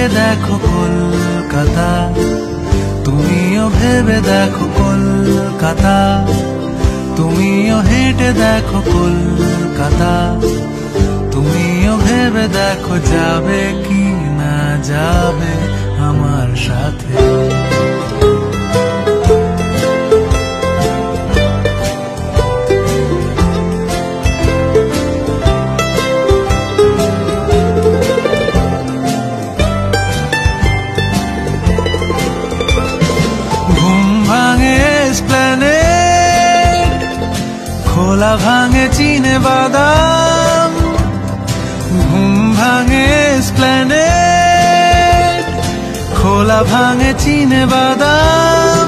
হেঁটে দেখো কলকাতা, তুমিও ভেবে দেখো কলকাতা, তুমিও হেঁটে দেখো কলকাতা, তুমিও ভেবে দেখো যাবে কি না যাবে আমার সাথে। খোলা ভাঙে চিনে বাদাম, ঘুম ভাঙে এসপ্ল্যানেড, খোলা ভাঙে চিনে বাদাম,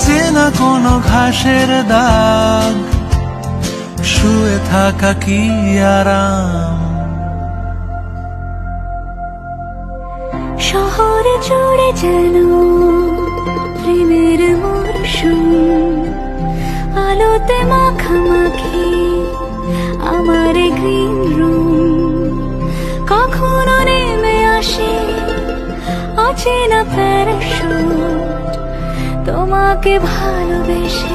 চেনা কোনো ঘাসের দাগ, শুয়ে থাকা কি আরাম। শহরে জুড়ে যেন প্রেমের মরশুম, আলোতে মাখামাখি আমার গ্রিন রুম, কখনো নেমে আসে অচেনা প্যারাশুট, তোমাকে ভালোবেসে